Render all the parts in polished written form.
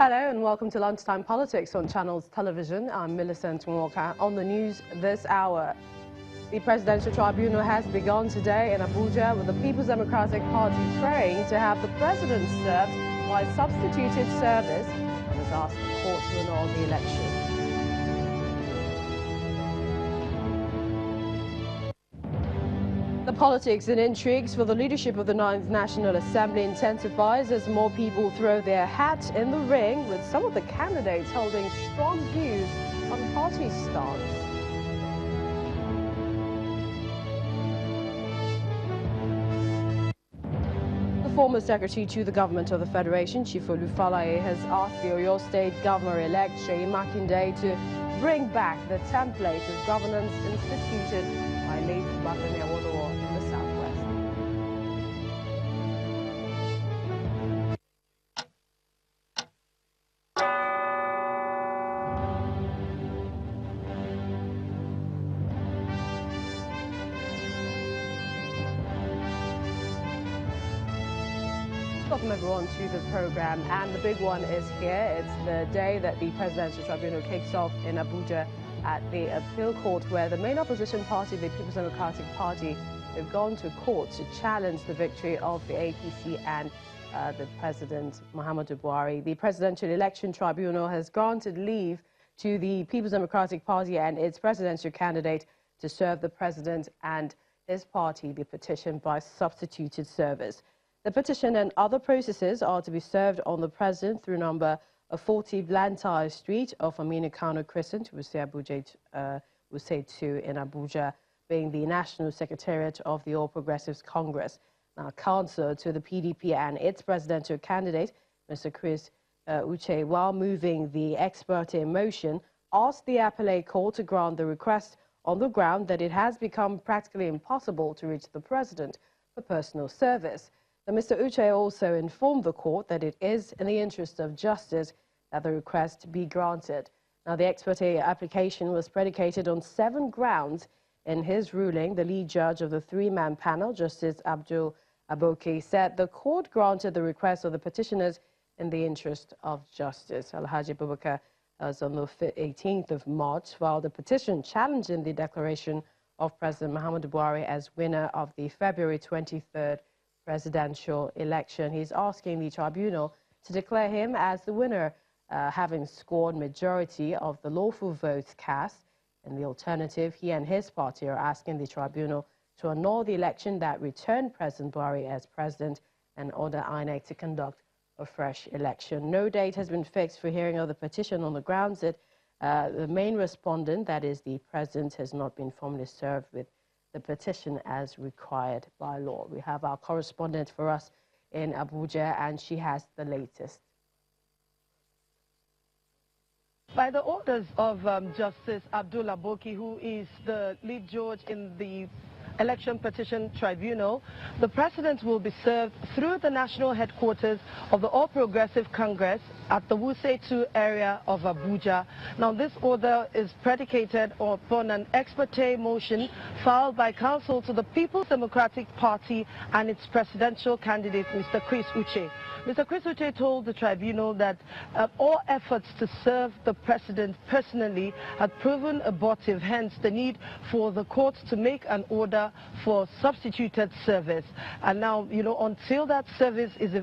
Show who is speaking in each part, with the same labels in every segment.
Speaker 1: Hello and welcome to Lunchtime Politics on Channels Television. I'm Millicent Walker. On the news this hour, the Presidential Tribunal has begun today in Abuja with the People's Democratic Party praying to have the President served by substituted service and has asked the court to annul the election. The politics and intrigues for the leadership of the 9th National Assembly intensifies as more people throw their hat in the ring, with some of the candidates holding strong views on party stance. The former secretary to the government of the Federation, Chief Olufalaye, has asked the Oyo State Governor-elect Seyi Makinde to bring back the template of governance instituted by late Bafemi Awolowo in the Southwest. Welcome everyone to the program, and the big one is here. It's the day that the Presidential Tribunal kicks off in Abuja at the appeal court, where the main opposition party, the People's Democratic Party, have gone to court to challenge the victory of the APC and the President Muhammadu Buhari. The Presidential Election Tribunal has granted leave to the People's Democratic Party and its presidential candidate to serve the President and his party the petition by substituted service. The petition and other processes are to be served on the President through number 40 Blantyre Street of Aminu Kano Crescent, Wuse 2 in Abuja, being the National Secretariat of the All Progressives Congress. Now, counsel to the PDP and its presidential candidate, Mr. Chris Uche, while moving the ex parte motion, asked the appellate court to grant the request on the ground that it has become practically impossible to reach the President for personal service. Mr. Uche also informed the court that it is in the interest of justice that the request be granted. Now, the ex parte application was predicated on 7 grounds. In his ruling, the lead judge of the 3-man panel, Justice Abdul Aboki, said the court granted the request of the petitioners in the interest of justice. Alhaji Abubakar was on the 18th of March filed a petition challenging the declaration of President Muhammadu Buhari as winner of the February 23rd presidential election. He's asking the tribunal to declare him as the winner, having scored majority of the lawful votes cast. In the alternative, he and his party are asking the tribunal to annul the election that returned President Buhari as president and order INEC to conduct a fresh election. No date has been fixed for hearing of the petition on the grounds that the main respondent, that is the president, has not been formally served with the petition as required by law. We have our correspondent for us in Abuja, and she has the latest.
Speaker 2: By the orders of Justice Abdul Aboki, who is the lead judge in the Election Petition Tribunal, the President will be served through the national headquarters of the All Progressive Congress at the Wuse 2 area of Abuja. Now, this order is predicated upon an ex parte motion filed by counsel to the People's Democratic Party and its presidential candidate, Mr. Chris Uche. Mr. Chris Uche told the tribunal that all efforts to serve the President personally had proven abortive, hence the need for the court to make an order for substituted service. And now, until that service is,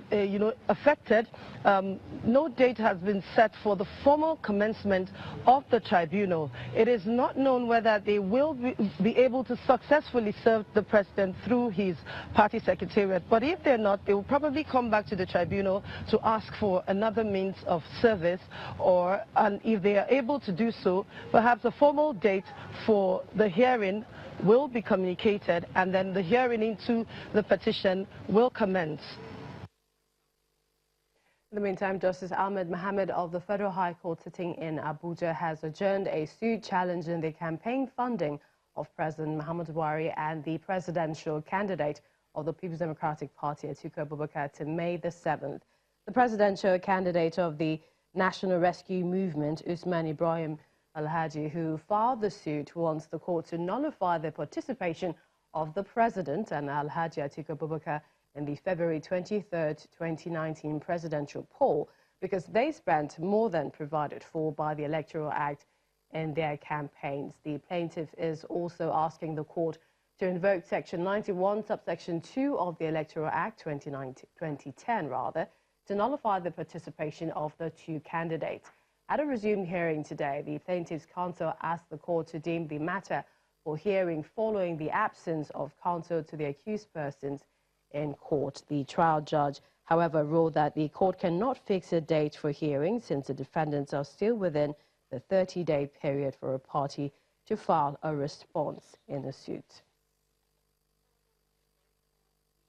Speaker 2: affected, no date has been set for the formal commencement of the tribunal. It is not known whether they will be able to successfully serve the President through his party secretariat. But if they're not, they will probably come back to the tribunal to ask for another means of service, and if they are able to do so, perhaps a formal date for the hearing will be communicated, and then the hearing into the petition will commence.
Speaker 1: In the meantime, Justice Ahmed Mohammed of the Federal High Court sitting in Abuja has adjourned a suit challenging the campaign funding of President Muhammadu Buhari and the presidential candidate of the People's Democratic Party, Atiku Abubakar, to May the 7th. The presidential candidate of the National Rescue Movement, Usman Ibrahim Alhaji, who filed the suit, wants the court to nullify the participation of the president and Alhaji Atiku Abubakar in the February 23rd, 2019 presidential poll. because they spent more than provided for by the Electoral Act in their campaigns. The plaintiff is also asking the court to invoke Section 91, subsection 2 of the Electoral Act 2010, to nullify the participation of the two candidates. At a resumed hearing today, the plaintiff's counsel asked the court to deem the matter for hearing following the absence of counsel to the accused persons in court. The trial judge, however, ruled that the court cannot fix a date for hearing since the defendants are still within the 30-day period for a party to file a response in the suit.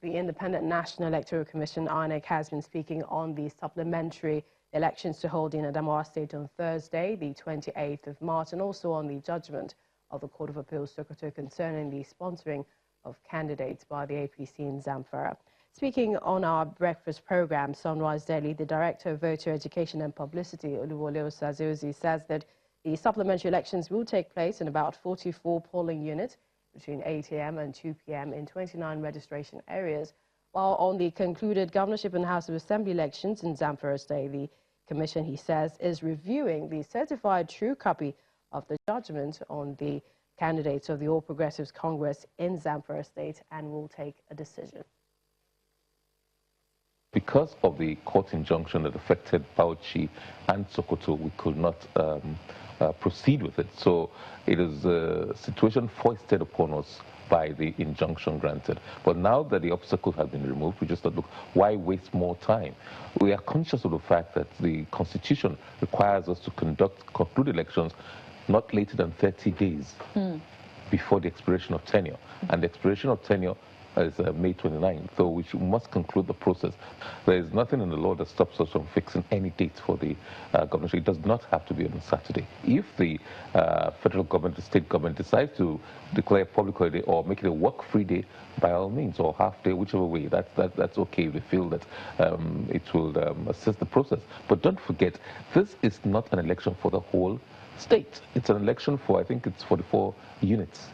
Speaker 1: The Independent National Electoral Commission, INEC, has been speaking on the supplementary elections to hold in Adamawa State on Thursday, the 28th of March, and also on the judgment of the Court of Appeals Sokoto concerning the sponsoring of candidates by the APC in Zamfara. Speaking on our breakfast program, Sunrise Daily, the Director of Voter Education and Publicity, Oluwole Osazozi, says that the supplementary elections will take place in about 44 polling units between 8 a.m. and 2 p.m. in 29 registration areas. While on the concluded governorship and House of Assembly elections in Zamfara State, the Commission, he says, is reviewing the certified true copy of the judgment on the candidates of the All Progressives Congress in Zamfara State and will take a decision.
Speaker 3: Because of the court injunction that affected Bauchi and Sokoto, we could not proceed with it. So it is a situation foisted upon us by the injunction granted. But now that the obstacle has been removed, we just thought, look, why waste more time? We are conscious of the fact that the Constitution requires us to conclude elections not later than 30 days before the expiration of tenure. And the expiration of tenure is May 29th, so we must conclude the process. There is nothing in the law that stops us from fixing any date for the governorship. It does not have to be on Saturday. If the federal government, the state government decides to declare a public holiday or make it a work-free day, by all means, or half day, whichever way, that's okay if they feel that it will assist the process. But don't forget, this is not an election for the whole state. It's an election for, I think it's 44 units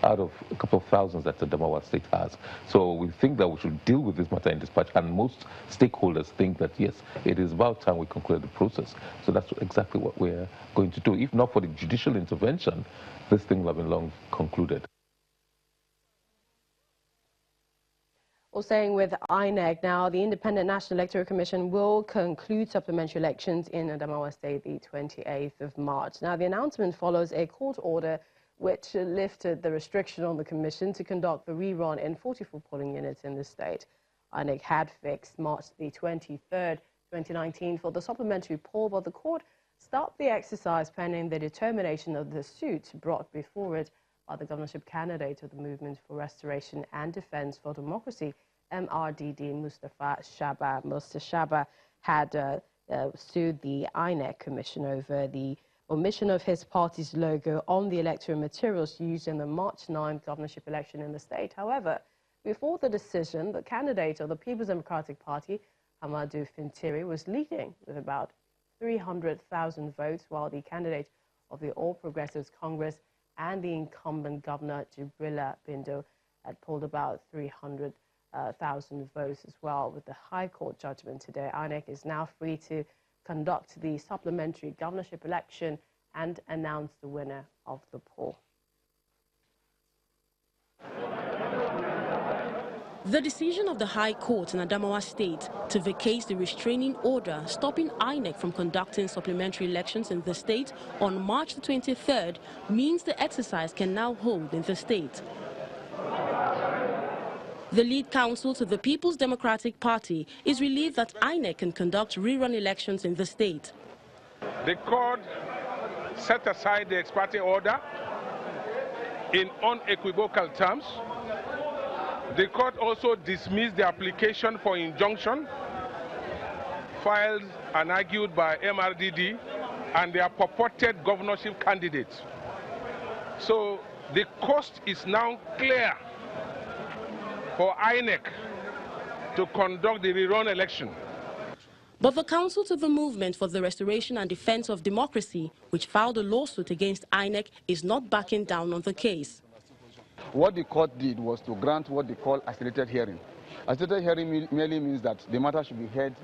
Speaker 3: out of a couple of thousands that the Adamawa State has. So we think that we should deal with this matter in dispatch, and most stakeholders think that, yes, it is about time we conclude the process. So that's exactly what we're going to do. If not for the judicial intervention, this thing will have been long concluded.
Speaker 1: Well, staying with INEC now, the Independent National Electoral Commission will conclude supplementary elections in Adamawa State the 28th of March. Now, the announcement follows a court order which lifted the restriction on the commission to conduct the rerun in 44 polling units in the state. INEC had fixed March the 23rd, 2019 for the supplementary poll, but the court stopped the exercise pending the determination of the suit brought before it by the governorship candidate of the Movement for Restoration and Defense for Democracy, MRDD, Mustafa Shaba. Mr. Shaba had sued the INEC Commission over the omission of his party's logo on the electoral materials used in the March 9th governorship election in the state. However, before the decision, the candidate of the People's Democratic Party, Amadou Fintiri, was leading with about 300,000 votes, while the candidate of the All Progressives Congress and the incumbent governor, Jibrila Bindo, had pulled about 300,000 votes as well. With the High Court judgment today, INEC is now free to conduct the supplementary governorship election and announce the winner of the poll.
Speaker 4: The decision of the High Court in Adamawa State to vacate the restraining order stopping INEC from conducting supplementary elections in the state on March the 23rd means the exercise can now hold in the state. The lead counsel to the People's Democratic Party is relieved that INEC can conduct rerun elections in the state.
Speaker 5: The court set aside the ex parte order in unequivocal terms. The court also dismissed the application for injunction filed and argued by MRDD and their purported governorship candidates. So the coast is now clear for INEC to conduct the rerun election.
Speaker 4: But the counsel to the Movement for the Restoration and Defense of Democracy, which filed a lawsuit against INEC, is not backing down on the case.
Speaker 6: What the court did was to grant what they call accelerated hearing. Accelerated hearing merely means that the matter should be heard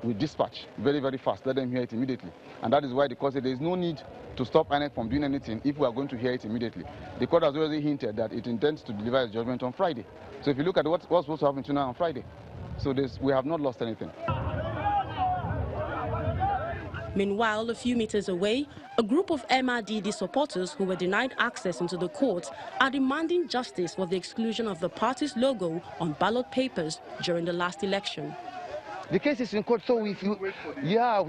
Speaker 6: with dispatch very, very fast. Let them hear it immediately. And that is why the court said there is no need to stop INEC from doing anything if we are going to hear it immediately. The court has already hinted that it intends to deliver its judgment on Friday. So if you look at what's supposed to happen tonight on Friday, so we have not lost anything.
Speaker 4: Meanwhile, a few meters away, a group of MRDD supporters who were denied access into the court are demanding justice for the exclusion of the party's logo on ballot papers during the last election.
Speaker 7: The case is in court, so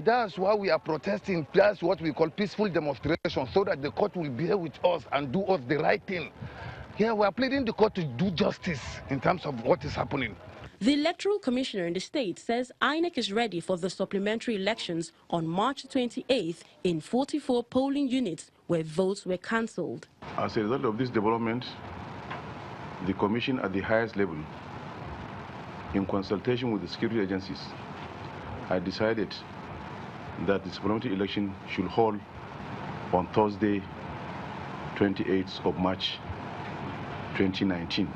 Speaker 7: that's why we are protesting. That's what we call peaceful demonstration, so that the court will be here with us and do us the right thing. Yeah, we are pleading the court to do justice in terms of what is happening.
Speaker 4: The Electoral Commissioner in the state says INEC is ready for the supplementary elections on March 28th in 44 polling units where votes were cancelled.
Speaker 8: As a result of this development, the Commission at the highest level, in consultation with the security agencies, I decided that the supplementary election should hold on Thursday, 28th of March 2019.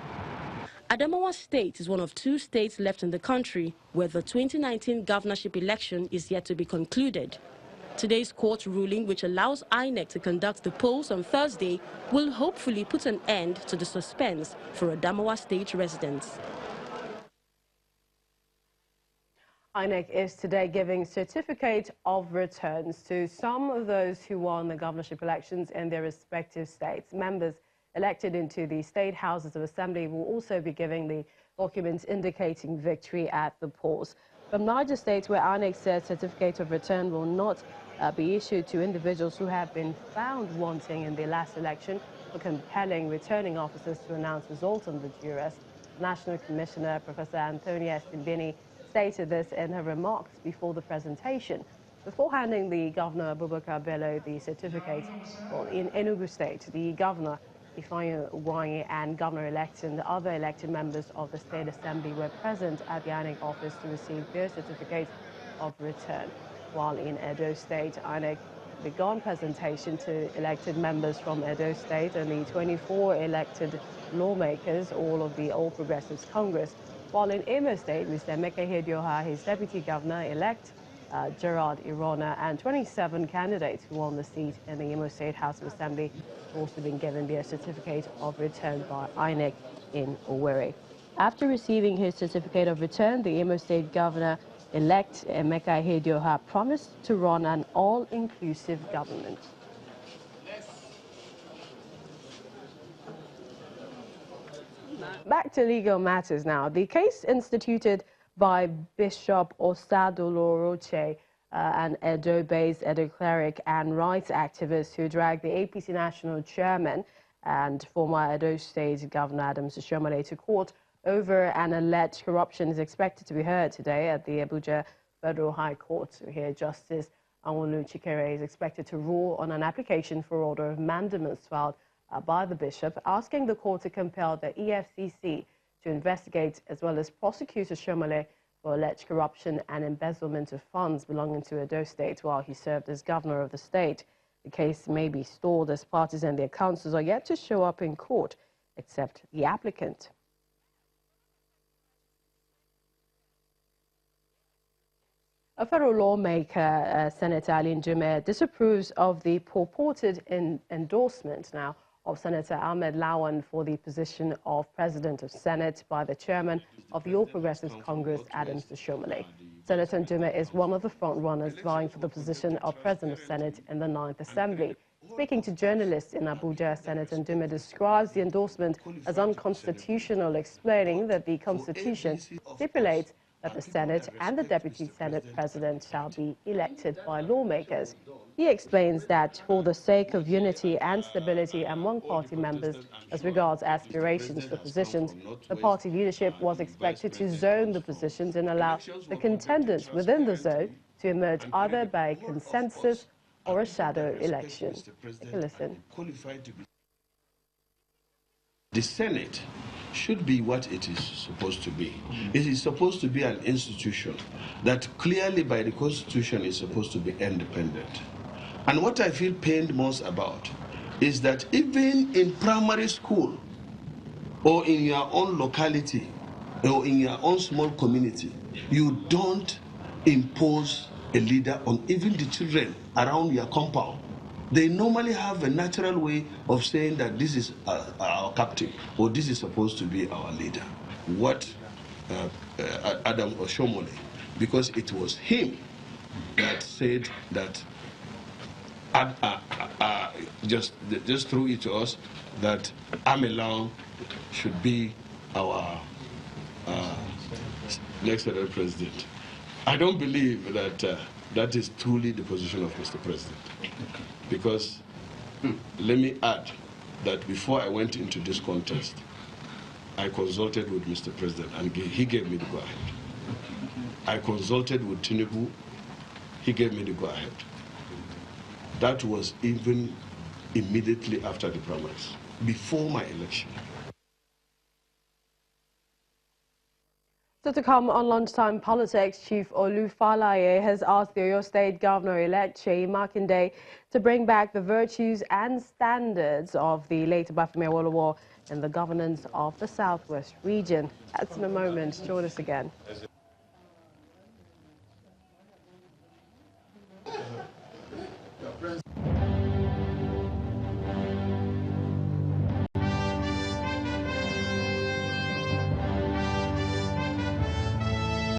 Speaker 4: Adamawa State is one of 2 states left in the country where the 2019 governorship election is yet to be concluded. Today's court ruling, which allows INEC to conduct the polls on Thursday, will hopefully put an end to the suspense for Adamawa State residents.
Speaker 1: INEC is today giving certificate of returns to some of those who won the governorship elections in their respective states. Members elected into the state houses of assembly will also be giving the documents indicating victory at the polls. From Niger State, where INEC says certificate of return will not be issued to individuals who have been found wanting in the last election for compelling returning officers to announce results on the due arrest. National Commissioner Professor Antonia Stimbini stated this in her remarks before the presentation. Before handing the Governor Abubakar Bello the certificate, in Enugu State, the Governor Ifeanyi Ugwuanyi and Governor-elect and the other elected members of the State Assembly were present at the INEC office to receive their certificate of return. While in Edo State, INEC began presentation to elected members from Edo State and the 24 elected lawmakers, all of the All Progressives Congress. While in Imo State, Mr. Emeka Ihedioha, his deputy governor-elect, Gerard Irona, and 27 candidates who won the seat in the Imo State House of Assembly have also been given their certificate of return by INEC in Owerri. After receiving his certificate of return, the Imo State Governor-elect Emeka Ihedioha promised to run an all-inclusive government. Back to legal matters now. The case instituted by Bishop Osadoloroche, an Edo-based Edo cleric and rights activist who dragged the APC national chairman and former Edo State Governor Adams Oshiomhole to court over an alleged corruption, is expected to be heard today at the Abuja Federal High Court. Here, Justice Anwolu Chikere is expected to rule on an application for order of mandamus filed by the bishop, asking the court to compel the EFCC to investigate as well as prosecute Oshiomhole for alleged corruption and embezzlement of funds belonging to Edo State while he served as governor of the state. The case may be stalled as parties and their counsels are yet to show up in court, except the applicant. A federal lawmaker, Senator Ali Ndume, disapproves of the purported endorsement now of Senator Ahmed Lawan for the position of President of Senate by the chairman of the All Progressives Congress, Adams Oshiomhole. Senator Ndume is one of the front-runners vying for the position of President of Senate in the 9th Assembly. Speaking to journalists in Abuja, Senator Ndume describes the endorsement as unconstitutional, explaining that the Constitution stipulates that the Senate and the Deputy Senate President shall be elected by lawmakers. He explains that for the sake of unity and stability among party members as regards aspirations for positions, the party leadership was expected to zone the positions and allow the contenders within the zone to emerge either by consensus or a shadow election. Take a listen.
Speaker 9: The Senate should be what it is supposed to be. It is supposed to be an institution that clearly by the Constitution is supposed to be independent. And what I feel pained most about is that even in primary school or in your own locality or in your own small community, you don't impose a leader on even the children around your compound. They normally have a natural way of saying that this is our captain or this is supposed to be our leader. What Adam Oshiomhole, because it was him that said that just threw it to us that Amelang should be our next president. I don't believe that that is truly the position of Mr. President. Because let me add that before I went into this contest, I consulted with Mr. President and he gave me the go-ahead. I consulted with Tinubu, he gave me the go-ahead. That was even immediately after the primaries, before my election.
Speaker 1: So to come on Lunchtime Politics, Chief Olufalaye has asked the Oyo State Governor-elect Seyi Makinde to bring back the virtues and standards of the late Obafemi Awolowo in the governance of the Southwest region. That's in a moment. Join us again.